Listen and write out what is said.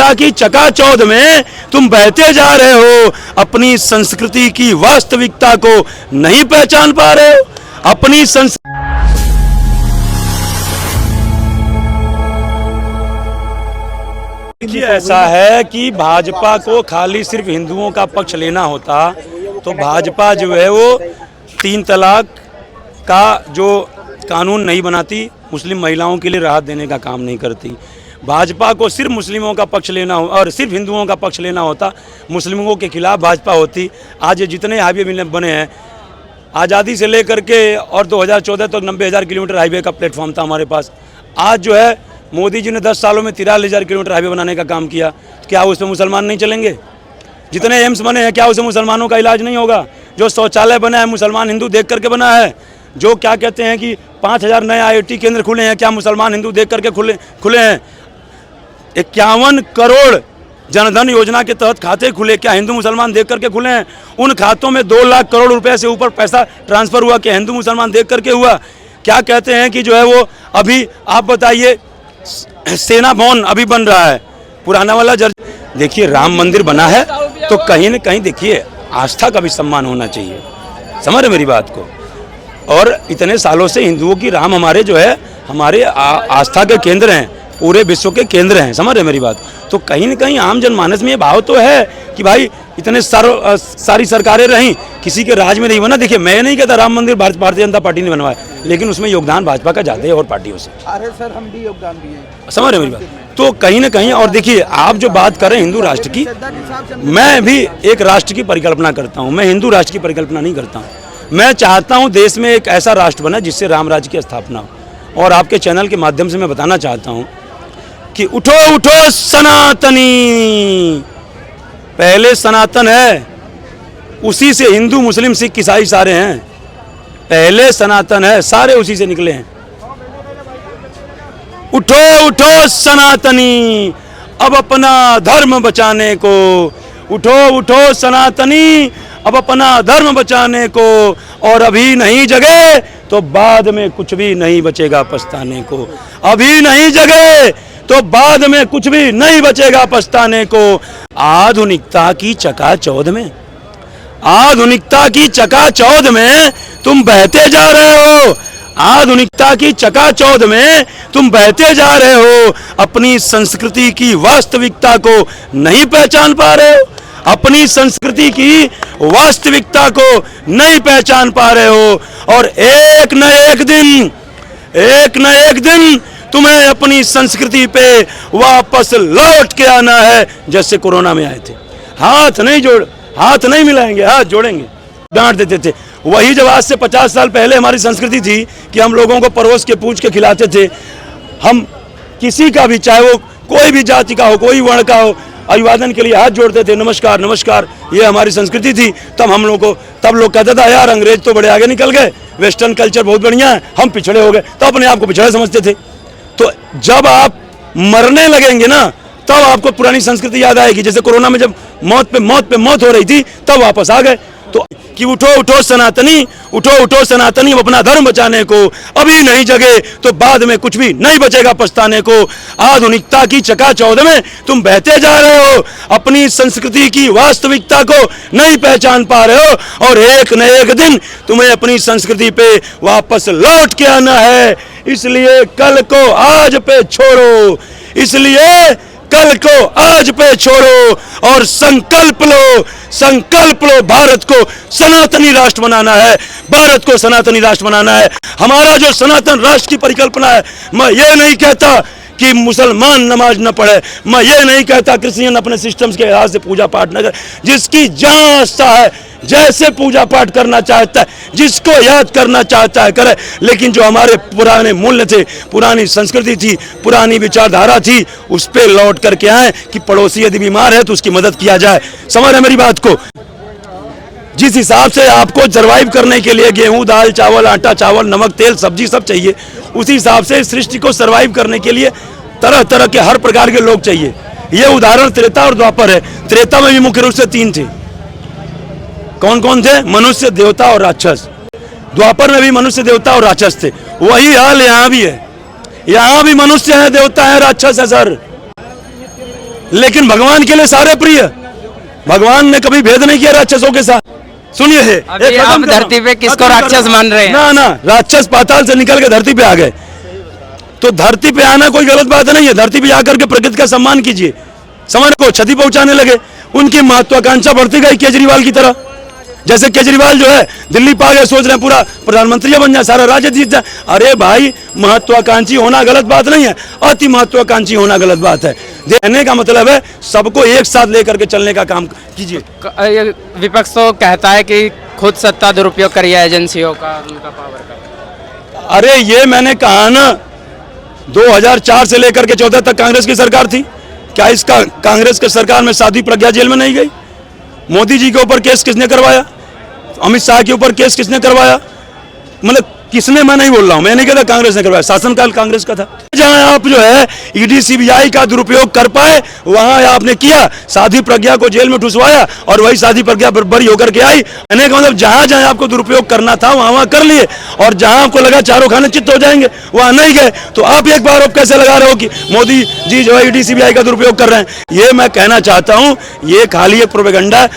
आधुनिकता की चकाचौंध में तुम बहते जा रहे हो, अपनी संस्कृति की वास्तविकता को नहीं पहचान पा रहे हो। अपनी देखिए, ऐसा है कि भाजपा को खाली सिर्फ हिंदुओं का पक्ष लेना होता तो भाजपा जो है वो 3 तलाक का जो कानून नहीं बनाती, मुस्लिम महिलाओं के लिए राहत देने का काम नहीं करती। भाजपा को सिर्फ मुस्लिमों का पक्ष लेना हो और सिर्फ हिंदुओं का पक्ष लेना होता, मुस्लिमों के खिलाफ भाजपा होती। आज ये जितने हाईवे बने हैं, आज़ादी से लेकर के और 2014 तक 90,000 किलोमीटर हाईवे का प्लेटफॉर्म था हमारे पास। आज जो है मोदी जी ने 10 सालों में 43,000 किलोमीटर हाईवे बनाने का काम किया। क्या उसमें मुसलमान नहीं चलेंगे? जितने एम्स बने हैं, क्या उसमें मुसलमानों का इलाज नहीं होगा? जो शौचालय बना है मुसलमान हिंदू देख करके बना है। जो क्या कहते हैं कि 5,000 नए IIT केंद्र खुले हैं, क्या मुसलमान हिंदू देख करके खुले हैं? 51 करोड़ जनधन योजना के तहत खाते खुले, क्या हिंदू मुसलमान देख करके खुले हैं? उन खातों में 2 लाख करोड़ रुपए से ऊपर पैसा ट्रांसफर हुआ, क्या हिंदू मुसलमान देख करके हुआ? क्या कहते हैं कि जो है वो अभी आप बताइए सेना भवन अभी बन रहा है, पुराना वाला देखिए राम मंदिर बना है तो कहीं न कहीं देखिए आस्था का भी सम्मान होना चाहिए। समझ रहे मेरी बात को? और इतने सालों से हिंदुओं की राम हमारे जो है हमारे आस्था के केंद्र हैं, पूरे विश्व के केंद्र हैं। समझ रहे मेरी बात? तो कहीं न कहीं आम जनमानस में ये भाव तो है कि भाई इतने सारी सरकारें रहीं, किसी के राज में नहीं बना। देखिए मैं नहीं कहता राम मंदिर भारतीय जनता पार्टी ने बनवाया, लेकिन उसमें योगदान भाजपा का ज़्यादा है और पार्टियों से। अरे सर हम भी योगदान दिए। समझ रहे मेरी बात? तो कहीं ना कहीं और देखिए आप जो बात कर रहे हैं हिंदू राष्ट्र की, मैं भी एक राष्ट्र की परिकल्पना करता हूँ, मैं हिंदू राष्ट्र की परिकल्पना नहीं करता हूँ। मैं चाहता हूँ देश में एक ऐसा राष्ट्र बना जिससे राम राज्य की स्थापना हो। और आपके चैनल के माध्यम से मैं बताना चाहता हूँ कि उठो उठो सनातनी, पहले सनातन है, उसी से हिंदू मुस्लिम सिख ईसाई सारे हैं। पहले सनातन है, सारे उसी से निकले हैं। उठो उठो सनातनी, अब अपना धर्म बचाने को। उठो उठो सनातनी, अब अपना धर्म बचाने को। और अभी नहीं जगे तो बाद में कुछ भी नहीं बचेगा पछताने को। अभी नहीं जगे तो बाद में कुछ भी नहीं बचेगा पछताने को। आधुनिकता की चकाचौंध में, आधुनिकता की चकाचौंध में तुम बहते जा रहे हो। आधुनिकता की चकाचौंध में तुम बहते जा रहे हो, अपनी संस्कृति की वास्तविकता को नहीं पहचान पा रहे हो। अपनी संस्कृति की वास्तविकता को नहीं पहचान पा रहे हो। और एक न एक दिन तुम्हें अपनी संस्कृति पे वापस लौट के आना है, जैसे कोरोना में आए थे। हाथ नहीं मिलाएंगे, हाथ जोड़ेंगे। डांट देते थे। वही जब आज से 50 साल पहले हमारी संस्कृति थी कि हम लोगों को परोस के पूछ के खिलाते थे। हम किसी का भी, चाहे वो कोई भी जाति का हो, कोई वर्ण का हो, अभिवादन के लिए हाथ जोड़ते थे, नमस्कार नमस्कार। ये हमारी संस्कृति थी। तब लोग कहते थे यार अंग्रेज तो बड़े आगे निकल गए, वेस्टर्न कल्चर बहुत बढ़िया है, हम पिछड़े हो गए। तो अपने आप को पिछड़े समझते थे। तो जब आप मरने लगेंगे ना, तब आपको पुरानी संस्कृति याद आएगी। जैसे कोरोना में जब मौत पे मौत हो रही थी, तब वापस आ गए। तो कि उठो उठो सनातनी, अब अपना धर्म बचाने को। अभी नहीं जगे तो बाद में कुछ भी नहीं बचेगा पछताने को। आधुनिकता की चकाचौंध में तुम बहते जा रहे हो, अपनी संस्कृति की वास्तविकता को नहीं पहचान पा रहे हो। और एक न एक दिन तुम्हें अपनी संस्कृति पे वापस लौट के आना है। इसलिए कल को आज पे छोड़ो, आज पे छोड़ो और संकल्प लो भारत को सनातनी राष्ट्र बनाना है। भारत को सनातनी राष्ट्र बनाना है। हमारा जो सनातन राष्ट्र की परिकल्पना है, मैं ये नहीं कहता कि मुसलमान नमाज न पढ़े, मैं ये नहीं कहता क्रिश्चियन अपने सिस्टम्स के लिहाज से पूजा पाठ न करे। जिसकी जहाँ आस्था है, जैसे पूजा पाठ करना चाहता है, जिसको याद करना चाहता है करे। लेकिन जो हमारे पुराने मूल्य थे, पुरानी संस्कृति थी, पुरानी विचारधारा थी, उस पर लौट करके आए कि पड़ोसी यदि बीमार है तो उसकी मदद किया जाए। समझ रहे मेरी बात को? जिस हिसाब से आपको सर्वाइव करने के लिए गेहूं, दाल, चावल, आटा, चावल, नमक, तेल, सब्जी सब चाहिए, उसी हिसाब से सृष्टि को सर्वाइव करने के लिए तरह तरह के हर प्रकार के लोग चाहिए। ये उदाहरण त्रेता और द्वापर है। त्रेता में भी मुख्य रूप से 3 थे। कौन कौन थे? मनुष्य, देवता और राक्षस। द्वापर में भी मनुष्य, देवता और राक्षस थे। वही हाल यहाँ भी है। यहाँ भी मनुष्य है, देवता है, राक्षस है सर। लेकिन भगवान के लिए सारे प्रिय। भगवान ने कभी भेद नहीं किया राक्षसों के साथ। सुनिए अभी एक खत्म आप कर रहा हूं। धरती पे किसको खत्म कर राक्षस रहा हूं। मान रहे हैं? ना ना, राक्षस पाताल से निकल के धरती पे आ गए, तो धरती पे आना कोई गलत बात नहीं है। धरती पे आकर के प्रकृति का सम्मान कीजिए। समाज को क्षति पहुंचाने लगे, उनकी महत्वाकांक्षा बढ़ती गई केजरीवाल की तरह। जैसे केजरीवाल जो है दिल्ली पा गए, सोच रहे हैं पूरा प्रधानमंत्री बन जाए, सारा राज्य जीत जाए। अरे भाई, महत्वाकांक्षी होना गलत बात नहीं है, अति महत्वाकांक्षी होना गलत बात है। कहने का मतलब है सबको एक साथ लेकर के चलने का काम कीजिए। ये विपक्ष तो कहता है कि खुद सत्ता दुरुपयोग करिए एजेंसियों का, उनका पावर का। अरे ये मैंने कहा ना, 2004 से लेकर के 14 तक कांग्रेस की सरकार थी। क्या इसका कांग्रेस की सरकार में साध्वी प्रज्ञा जेल में नहीं गई? मोदी जी के ऊपर केस किसने करवाया? अमित शाह के ऊपर केस किसने करवाया? मतलब किसने, मैं नहीं बोल रहा हूं, मैं नहीं कहता कांग्रेस ने करवाया, शासनकाल कांग्रेस का था। जहां आप जो है ईडी सीबीआई का दुरुपयोग कर पाए, वहां आपने किया, साध्वी प्रज्ञा को जेल में ठुसवाया और वही साध्वी प्रज्ञा बरी होकर के आई। कहने का मतलब जहां जहां आपको दुरुपयोग करना था वहां वहां कर लिए, और जहां आपको लगा चारों खाने चित्त हो जाएंगे वहां नहीं गए। तो आप एक बार आप कैसे लगा रहे हो कि मोदी जी जो है ईडी सीबीआई का दुरुपयोग कर रहे हैं? ये मैं कहना चाहता हूं, ये खाली एक प्रोपेगेंडा है।